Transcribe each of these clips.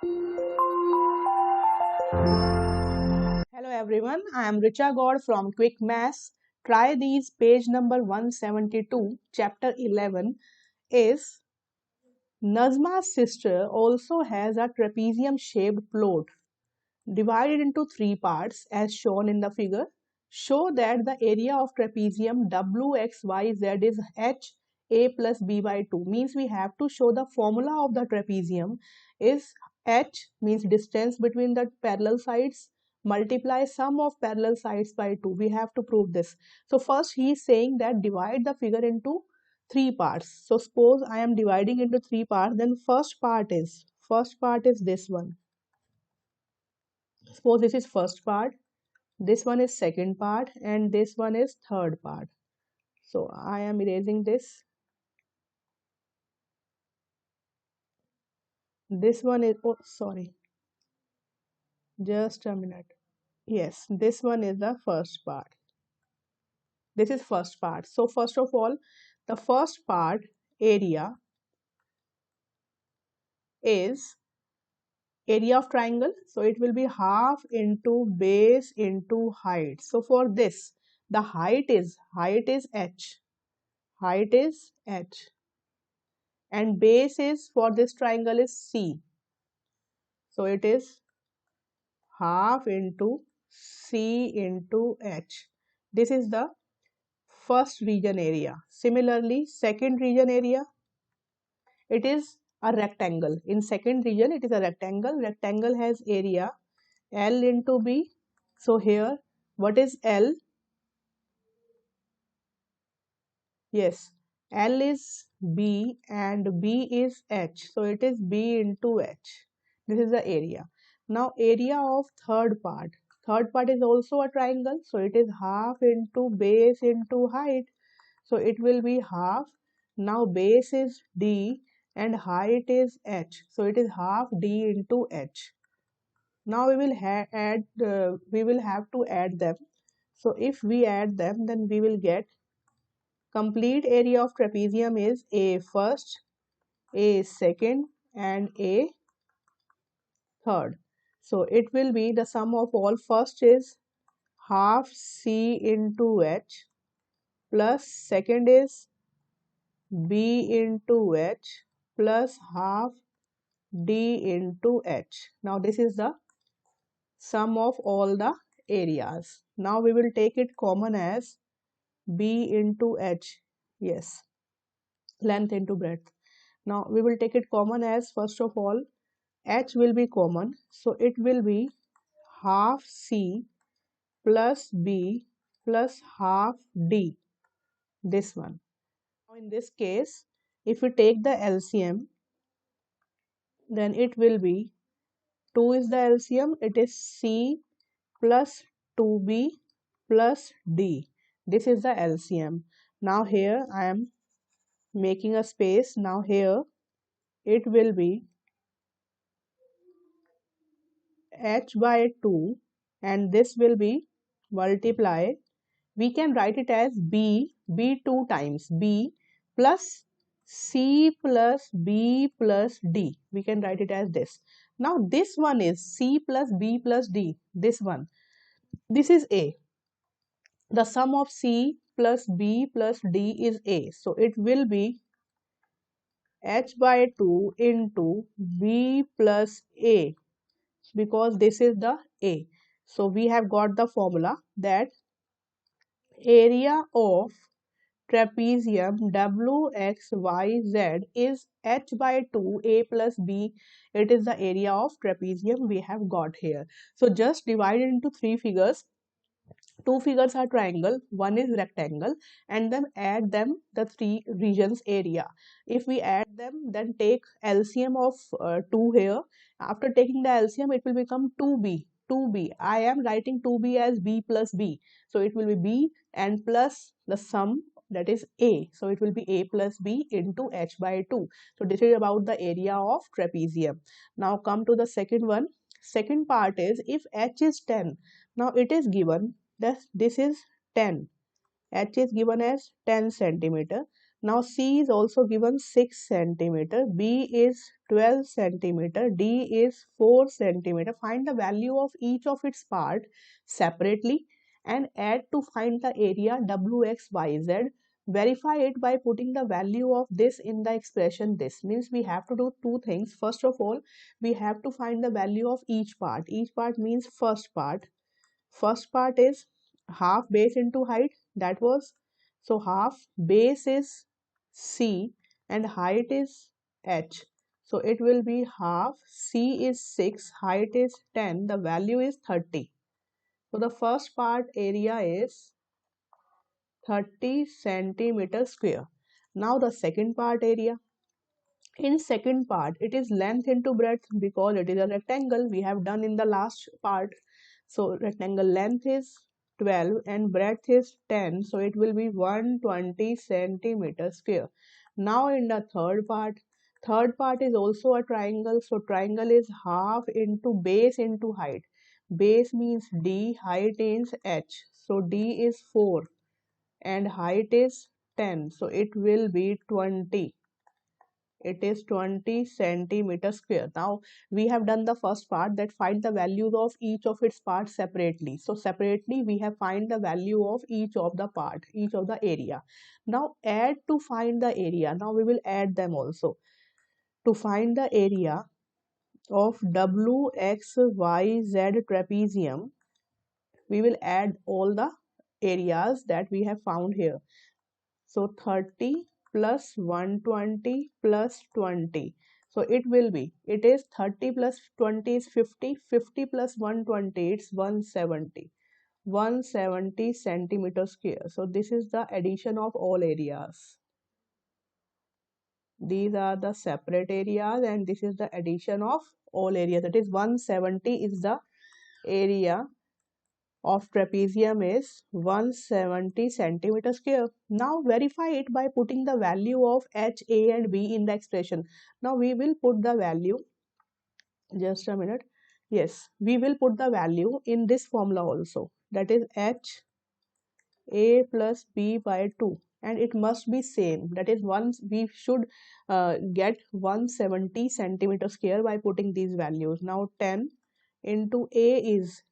Hello everyone, I am Richa God from Quick Maths. Try these page number 172, chapter 11 is Nazma's sister also has a trapezium shaped plot divided into three parts as shown in the figure. Show that the area of trapezium WXYZ is H A plus B by 2. Means we have to show the formula of the trapezium is H means distance between the parallel sides multiply sum of parallel sides by 2. We have to prove this. So first he is saying that divide the figure into three parts. So suppose I am dividing into three parts, then first part is this one. Suppose this is first part, this one is second part, and this one is third part. So I am erasing this. This one is, oh sorry, just a minute. Yes, this one is the first part. This is first part. So first of all, the first part area is area of triangle. So it will be half into base into height. So for this, the height is h. Height is h. And base is for this triangle is C. So it is half into C into H. This is the first region area. Similarly, second region area, it is a rectangle. In second region, it is a rectangle. Rectangle has area L into B. So here, what is L? Yes, L is B and B is H. So it is B into H. This is the area. Now area of third part. Third part is also a triangle. So it is half into base into height. So it will be half. Now base is D and height is H. So it is half D into H. Now we will have to add them. So if we add them, then we will get complete area of trapezium is A first, A second, and A third. So it will be the sum of all. First is half C into H plus second is B into H plus half D into H. Now this is the sum of all the areas. Now we will take it common as B into H. Yes, length into breadth. Now we will take it common as first of all H will be common. So it will be half C plus B plus half D. This one. Now in this case, if we take the LCM, then it will be 2 is the LCM. It is C plus 2B plus D. This is the LCM. Now here I am making a space. Now here it will be H by 2 and this will be multiply. We can write it as B 2 times B plus C plus B plus D. We can write it as this. Now this one is C plus B plus D. This one. This is A. The sum of C plus B plus D is A. So it will be H by 2 into B plus A because this is the A. So we have got the formula that area of trapezium WXYZ is H by 2 A plus B. It is the area of trapezium we have got here. So just divide it into three figures. Two figures are triangle, one is rectangle, and then add them the three regions area. If we add them, then take LCM of 2 here. After taking the LCM, it will become 2b. 2b. I am writing 2b as b plus b. So it will be b and plus the sum, that is a. So it will be a plus b into h by 2. So this is about the area of trapezium. Now come to the second one. Second part is if h is 10. Now it is given this is 10. H is given as 10 centimeter. Now C is also given 6 centimeter, B is 12 centimeter, D is 4 centimeter. Find the value of each of its part separately and add to find the area WXYZ. Verify it by putting the value of this in the expression. This means we have to do two things. First of all, we have to find the value of each part. Each part means first part. First part is half base into height. That was, so half base is C and height is H. So it will be half, C is 6, height is 10, the value is 30. So the first part area is 30 centimeter square. Now the second part area. In second part, it is length into breadth because it is a rectangle we have done in the last part. So rectangle length is 12 and breadth is 10. So it will be 120 centimeter square. Now in the third part is also a triangle. So triangle is half into base into height. Base means D, height is H. So D is 4 and height is 10. So it will be 20. It is 20 centimeter square. Now we have done the first part, that find the values of each of its parts separately. So separately we have find the value of each of the part, each of the area. Now add to find the area. Now we will add them also. To find the area of WXYZ trapezium, we will add all the areas that we have found here. So 30 plus 120 plus 20. So it will be, it is 30 plus 20 is 50, 50 plus 120, it's 170. 170 centimeter square. So this is the addition of all areas. These are the separate areas and this is the addition of all areas. That is 170 is the area of trapezium is 170 centimeter square. Now verify it by putting the value of H, A and B in the expression. Now we will put the value, just a minute. Yes, we will put the value in this formula also. That is H A plus B by 2 and it must be same. That is we should get 170 centimeter square by putting these values. Now 10 into A is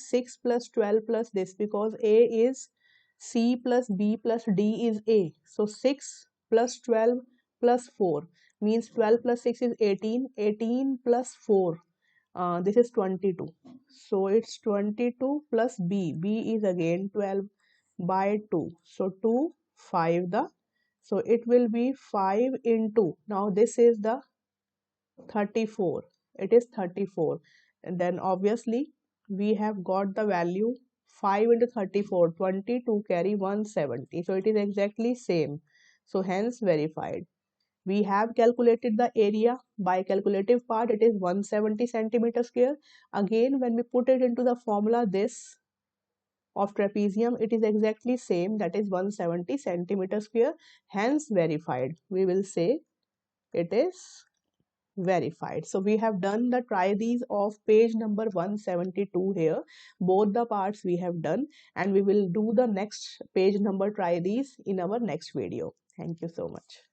6 plus 12 plus this, because A is C plus B plus D is A. So 6 plus 12 plus 4 means 12 plus 6 is 18. 18 plus 4, this is 22. So it's 22 plus B. B is again 12 by 2. So 2, 5 the. So it will be 5 into. Now this is the 34. It is 34. And then obviously we have got the value 5 into 34. 22 carry 170. So it is exactly same. So hence verified. We have calculated the area by calculative part. It is 170 centimeter square. Again, when we put it into the formula, this of trapezium, it is exactly same. That is 170 centimeter square. Hence verified. We will say it is verified. So we have done the try these of page number 172 here. Both the parts we have done, and we will do the next page number try these in our next video. Thank you so much.